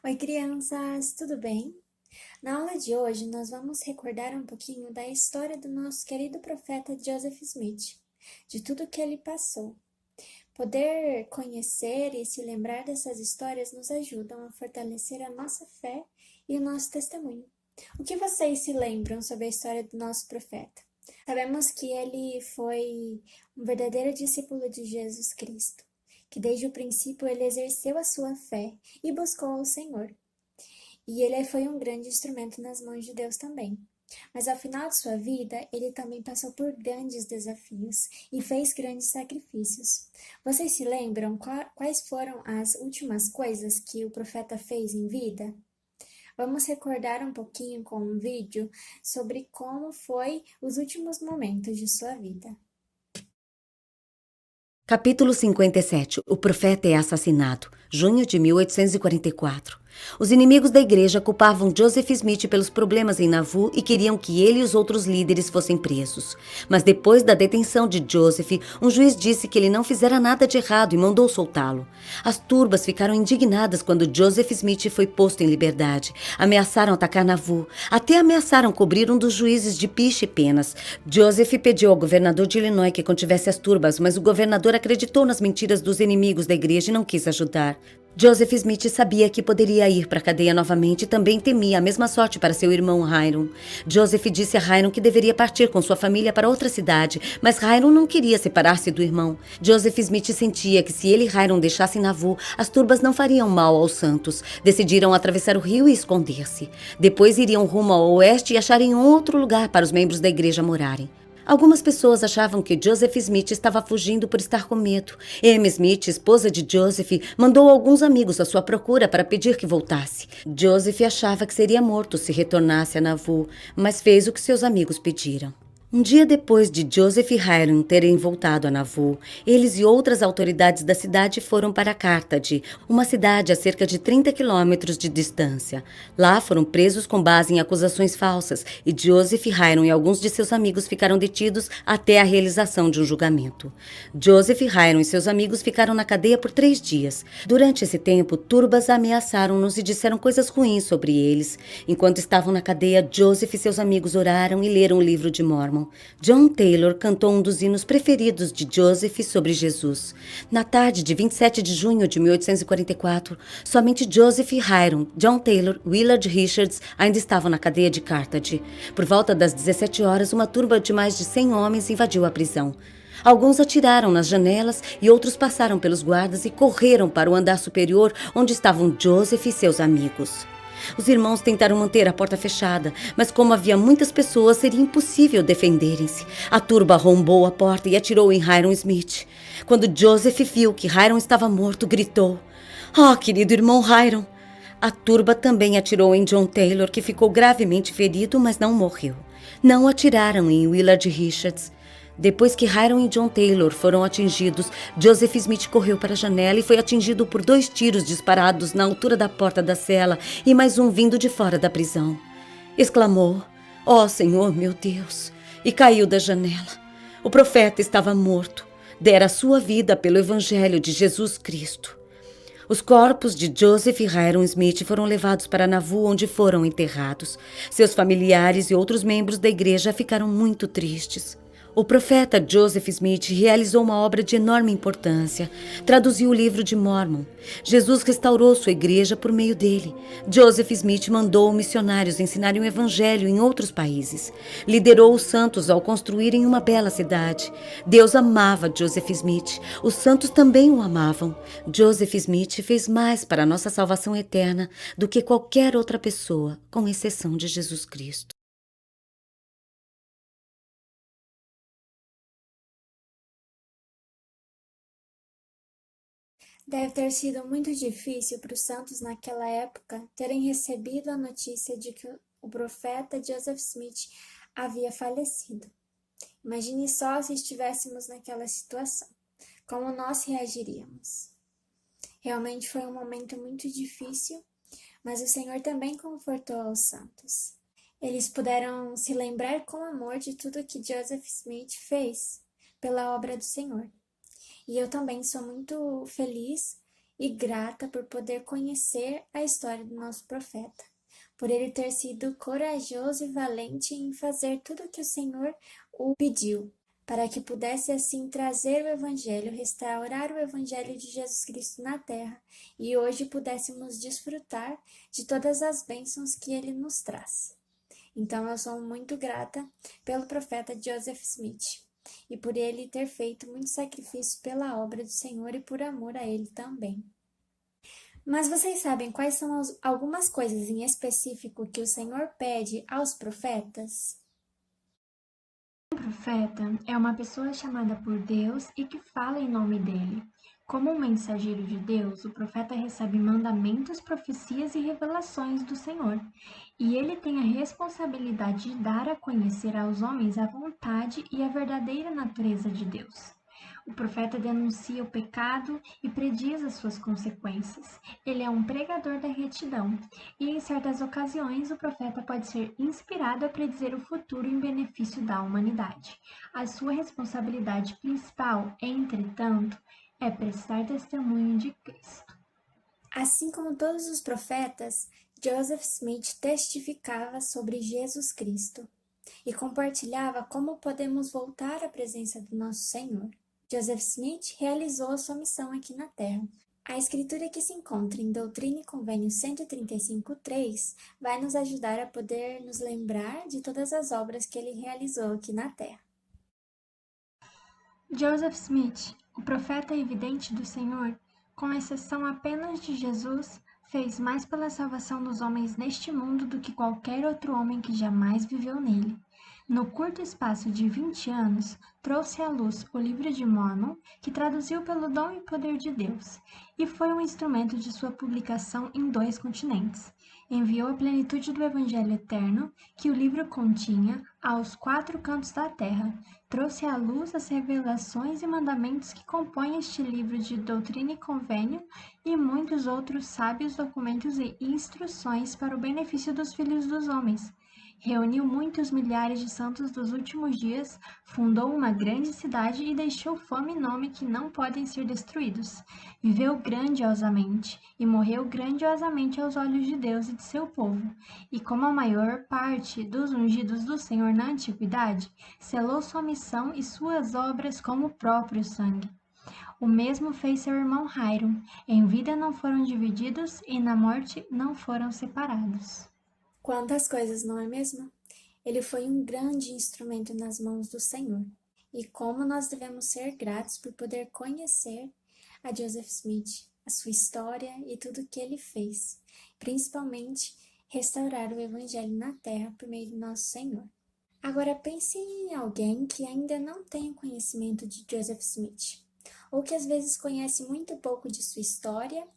Oi, crianças, tudo bem? Na aula de hoje, nós vamos recordar um pouquinho da história do nosso querido profeta Joseph Smith, de tudo que ele passou. Poder conhecer e se lembrar dessas histórias nos ajudam a fortalecer a nossa fé e o nosso testemunho. O que vocês se lembram sobre a história do nosso profeta? Sabemos que ele foi um verdadeiro discípulo de Jesus Cristo, que desde o princípio ele exerceu a sua fé e buscou o Senhor. E ele foi um grande instrumento nas mãos de Deus também. Mas ao final de sua vida, ele também passou por grandes desafios e fez grandes sacrifícios. Vocês se lembram quais foram as últimas coisas que o profeta fez em vida? Vamos recordar um pouquinho com um vídeo sobre como foi os últimos momentos de sua vida. Capítulo 57. O profeta é assassinado. Junho de 1844. Os inimigos da igreja culpavam Joseph Smith pelos problemas em Nauvoo e queriam que ele e os outros líderes fossem presos. Mas depois da detenção de Joseph, um juiz disse que ele não fizera nada de errado e mandou soltá-lo. As turbas ficaram indignadas quando Joseph Smith foi posto em liberdade. Ameaçaram atacar Nauvoo. Até ameaçaram cobrir um dos juízes de piche e penas. Joseph pediu ao governador de Illinois que contivesse as turbas, mas o governador acreditou nas mentiras dos inimigos da igreja e não quis ajudar. Joseph Smith sabia que poderia ir para a cadeia novamente e também temia a mesma sorte para seu irmão Hiram. Joseph disse a Hiram que deveria partir com sua família para outra cidade, mas Hiram não queria separar-se do irmão. Joseph Smith sentia que se ele e Hiram deixassem Nauvoo, as turbas não fariam mal aos santos. Decidiram atravessar o rio e esconder-se. Depois iriam rumo ao oeste e acharem outro lugar para os membros da igreja morarem. Algumas pessoas achavam que Joseph Smith estava fugindo por estar com medo. Amy Smith, esposa de Joseph, mandou alguns amigos à sua procura para pedir que voltasse. Joseph achava que seria morto se retornasse a Nauvoo, mas fez o que seus amigos pediram. Um dia depois de Joseph e Hiram terem voltado a Nauvoo, eles e outras autoridades da cidade foram para Carthage, uma cidade a cerca de 30 quilômetros de distância. Lá foram presos com base em acusações falsas e Joseph, Hiram e alguns de seus amigos ficaram detidos até a realização de um julgamento. Joseph, Hiram e seus amigos ficaram na cadeia por 3 dias. Durante esse tempo, turbas ameaçaram-nos e disseram coisas ruins sobre eles. Enquanto estavam na cadeia, Joseph e seus amigos oraram e leram o livro de Mórmon. John Taylor cantou um dos hinos preferidos de Joseph sobre Jesus. Na tarde de 27 de junho de 1844, somente Joseph e Hiram, John Taylor e Willard Richards ainda estavam na cadeia de Carthage. Por volta das 17 horas, uma turba de mais de 100 homens invadiu a prisão. Alguns atiraram nas janelas e outros passaram pelos guardas e correram para o andar superior onde estavam Joseph e seus amigos. Os irmãos tentaram manter a porta fechada, mas como havia muitas pessoas, seria impossível defenderem-se. A turba arrombou a porta e atirou em Hiram Smith. Quando Joseph viu que Hiram estava morto, gritou: "Oh, querido irmão Hiram!" A turba também atirou em John Taylor, que ficou gravemente ferido, mas não morreu. Não atiraram em Willard Richards. Depois que Hiram e John Taylor foram atingidos, Joseph Smith correu para a janela e foi atingido por 2 tiros disparados na altura da porta da cela e mais um vindo de fora da prisão. Exclamou: "Ó Senhor, meu Deus!" e caiu da janela. O profeta estava morto. Dera sua vida pelo Evangelho de Jesus Cristo. Os corpos de Joseph e Hiram Smith foram levados para Nauvoo, onde foram enterrados. Seus familiares e outros membros da igreja ficaram muito tristes. O profeta Joseph Smith realizou uma obra de enorme importância. Traduziu o livro de Mórmon. Jesus restaurou sua igreja por meio dele. Joseph Smith mandou missionários ensinarem o evangelho em outros países. Liderou os santos ao construírem uma bela cidade. Deus amava Joseph Smith. Os santos também o amavam. Joseph Smith fez mais para a nossa salvação eterna do que qualquer outra pessoa, com exceção de Jesus Cristo. Deve ter sido muito difícil para os santos naquela época terem recebido a notícia de que o profeta Joseph Smith havia falecido. Imagine só se estivéssemos naquela situação, como nós reagiríamos. Realmente foi um momento muito difícil, mas o Senhor também confortou os santos. Eles puderam se lembrar com amor de tudo que Joseph Smith fez pela obra do Senhor. E eu também sou muito feliz e grata por poder conhecer a história do nosso profeta, por ele ter sido corajoso e valente em fazer tudo o que o Senhor o pediu, para que pudesse assim trazer o Evangelho, restaurar o Evangelho de Jesus Cristo na terra, e hoje pudéssemos desfrutar de todas as bênçãos que ele nos traz. Então eu sou muito grata pelo profeta Joseph Smith e por ele ter feito muito sacrifício pela obra do Senhor e por amor a ele também. Mas vocês sabem quais são algumas coisas em específico que o Senhor pede aos profetas? Um profeta é uma pessoa chamada por Deus e que fala em nome dele. Como um mensageiro de Deus, o profeta recebe mandamentos, profecias e revelações do Senhor, e ele tem a responsabilidade de dar a conhecer aos homens a vontade e a verdadeira natureza de Deus. O profeta denuncia o pecado e prediz as suas consequências. Ele é um pregador da retidão, e em certas ocasiões o profeta pode ser inspirado a predizer o futuro em benefício da humanidade. A sua responsabilidade principal, entretanto, é prestar testemunho de Cristo. Assim como todos os profetas, Joseph Smith testificava sobre Jesus Cristo e compartilhava como podemos voltar à presença do nosso Senhor. Joseph Smith realizou a sua missão aqui na Terra. A escritura que se encontra em Doutrina e Convênio 135:3 vai nos ajudar a poder nos lembrar de todas as obras que ele realizou aqui na Terra. Joseph Smith, o profeta evidente do Senhor, com exceção apenas de Jesus, fez mais pela salvação dos homens neste mundo do que qualquer outro homem que jamais viveu nele. No curto espaço de 20 anos, trouxe à luz o Livro de Mórmon, que traduziu pelo dom e poder de Deus, e foi um instrumento de sua publicação em 2 continentes. Enviou a plenitude do Evangelho eterno, que o livro continha, aos 4 cantos da terra. Trouxe à luz as revelações e mandamentos que compõem este livro de Doutrina e Convênio e muitos outros sábios documentos e instruções para o benefício dos filhos dos homens. Reuniu muitos milhares de santos dos últimos dias, fundou uma grande cidade e deixou fama e nome que não podem ser destruídos. Viveu grandiosamente e morreu grandiosamente aos olhos de Deus e de seu povo. E como a maior parte dos ungidos do Senhor na antiguidade, selou sua missão e suas obras como o próprio sangue. O mesmo fez seu irmão Hiram. Em vida não foram divididos e na morte não foram separados. Quantas coisas, não é mesmo? Ele foi um grande instrumento nas mãos do Senhor. E como nós devemos ser gratos por poder conhecer a Joseph Smith, a sua história e tudo o que ele fez, principalmente restaurar o Evangelho na Terra por meio do nosso Senhor. Agora pense em alguém que ainda não tem conhecimento de Joseph Smith, ou que às vezes conhece muito pouco de sua história,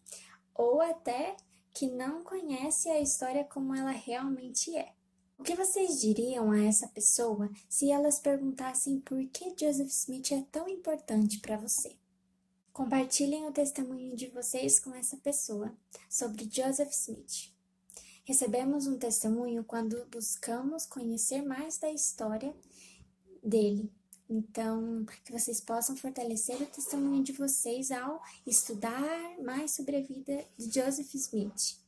ou até que não conhece a história como ela realmente é. O que vocês diriam a essa pessoa se elas perguntassem por que Joseph Smith é tão importante para você? Compartilhem o testemunho de vocês com essa pessoa sobre Joseph Smith. Recebemos um testemunho quando buscamos conhecer mais da história dele. Então, que vocês possam fortalecer o testemunho de vocês ao estudar mais sobre a vida de Joseph Smith,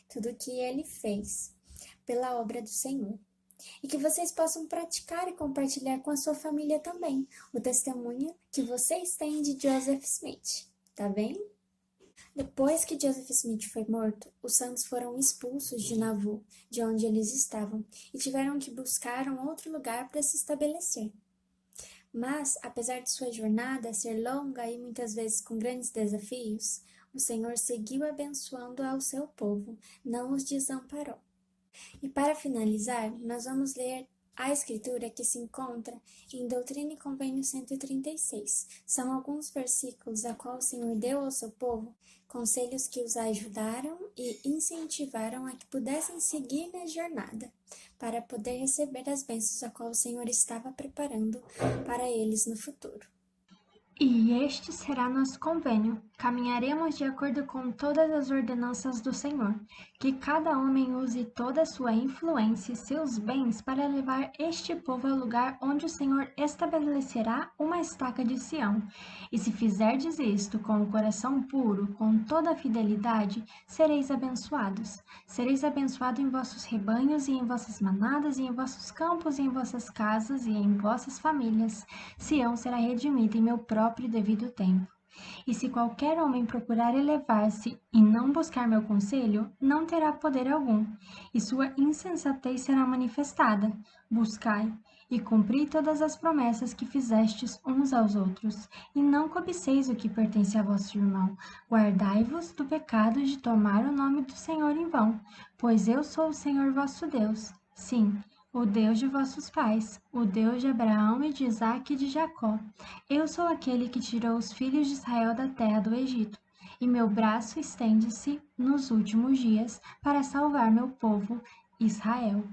tudo o que ele fez pela obra do Senhor. E que vocês possam praticar e compartilhar com a sua família também o testemunho que vocês têm de Joseph Smith, tá bem? Depois que Joseph Smith foi morto, os santos foram expulsos de Nauvoo, de onde eles estavam, e tiveram que buscar um outro lugar para se estabelecer. Mas, apesar de sua jornada ser longa e muitas vezes com grandes desafios, o Senhor seguiu abençoando ao seu povo, não os desamparou. E para finalizar, nós vamos ler a escritura que se encontra em Doutrina e Convênio 136. São alguns versículos a qual o Senhor deu ao seu povo, conselhos que os ajudaram e incentivaram a que pudessem seguir na jornada, para poder receber as bênçãos a qual o Senhor estava preparando para eles no futuro. E este será nosso convênio. Caminharemos de acordo com todas as ordenanças do Senhor. Que cada homem use toda a sua influência e seus bens para levar este povo ao lugar onde o Senhor estabelecerá uma estaca de Sião. E se fizerdes isto com o coração puro, com toda a fidelidade, sereis abençoados. Sereis abençoados em vossos rebanhos e em vossas manadas, e em vossos campos, e em vossas casas, e em vossas famílias. Sião será redimida em meu próprio devido tempo. E se qualquer homem procurar elevar-se e não buscar meu conselho, não terá poder algum, e sua insensatez será manifestada. Buscai e cumpri todas as promessas que fizestes uns aos outros, e não cobiceis o que pertence a vosso irmão. Guardai-vos do pecado de tomar o nome do Senhor em vão, pois eu sou o Senhor vosso Deus. Sim, o Deus de vossos pais, o Deus de Abraão e de Isaque e de Jacó. Eu sou aquele que tirou os filhos de Israel da terra do Egito, e meu braço estende-se nos últimos dias para salvar meu povo Israel.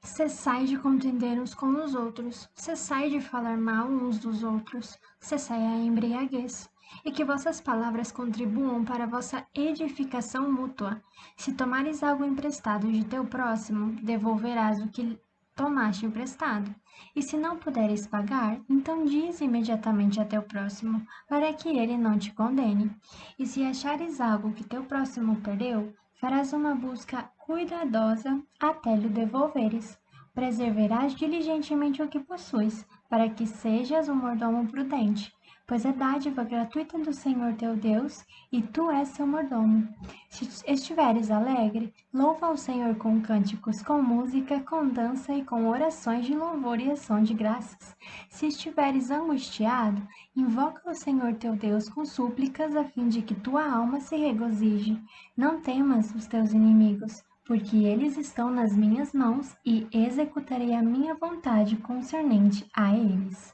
Cessai de contender uns com os outros, cessai de falar mal uns dos outros, cessai a embriaguez, e que vossas palavras contribuam para a vossa edificação mútua. Se tomares algo emprestado de teu próximo, devolverás o que tomaste emprestado. E se não puderes pagar, então diz imediatamente a teu próximo, para que ele não te condene. E se achares algo que teu próximo perdeu, farás uma busca cuidadosa até lhe devolveres. Preservarás diligentemente o que possuis, para que sejas um mordomo prudente, pois é dádiva gratuita do Senhor teu Deus, e tu és seu mordomo. Se estiveres alegre, louva ao Senhor com cânticos, com música, com dança e com orações de louvor e ação de graças. Se estiveres angustiado, invoca o Senhor teu Deus com súplicas, a fim de que tua alma se regozije. Não temas os teus inimigos, porque eles estão nas minhas mãos, e executarei a minha vontade concernente a eles.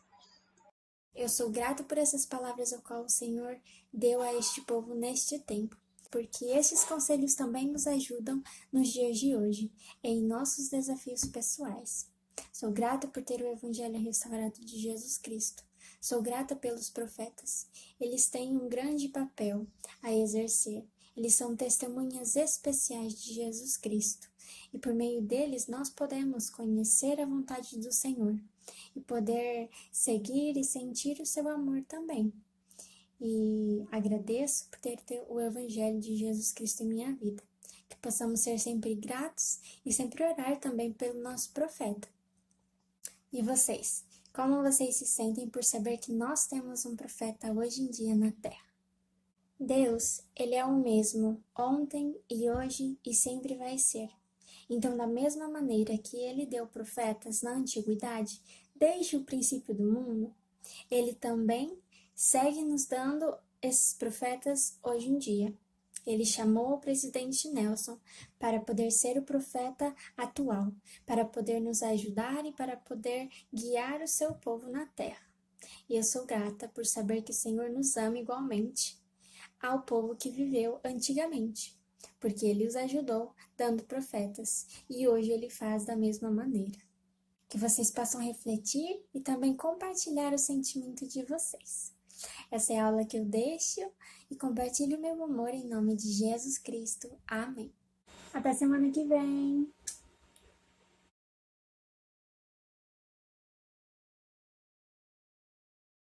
Eu sou grato por essas palavras ao qual o Senhor deu a este povo neste tempo, porque estes conselhos também nos ajudam nos dias de hoje, em nossos desafios pessoais. Sou grata por ter o Evangelho restaurado de Jesus Cristo. Sou grata pelos profetas. Eles têm um grande papel a exercer. Eles são testemunhas especiais de Jesus Cristo. E por meio deles nós podemos conhecer a vontade do Senhor e poder seguir e sentir o seu amor também. E agradeço por ter o Evangelho de Jesus Cristo em minha vida. Que possamos ser sempre gratos e sempre orar também pelo nosso profeta. E vocês? Como vocês se sentem por saber que nós temos um profeta hoje em dia na Terra? Deus, Ele é o mesmo, ontem e hoje e sempre vai ser. Então, da mesma maneira que Ele deu profetas na antiguidade, desde o princípio do mundo, Ele também segue nos dando esses profetas hoje em dia. Ele chamou o presidente Nelson para poder ser o profeta atual, para poder nos ajudar e para poder guiar o seu povo na terra. E eu sou grata por saber que o Senhor nos ama igualmente ao povo que viveu antigamente, porque Ele os ajudou dando profetas e hoje Ele faz da mesma maneira. Que vocês possam refletir e também compartilhar o sentimento de vocês. Essa é a aula que eu deixo e compartilho o meu amor em nome de Jesus Cristo. Amém. Até semana que vem!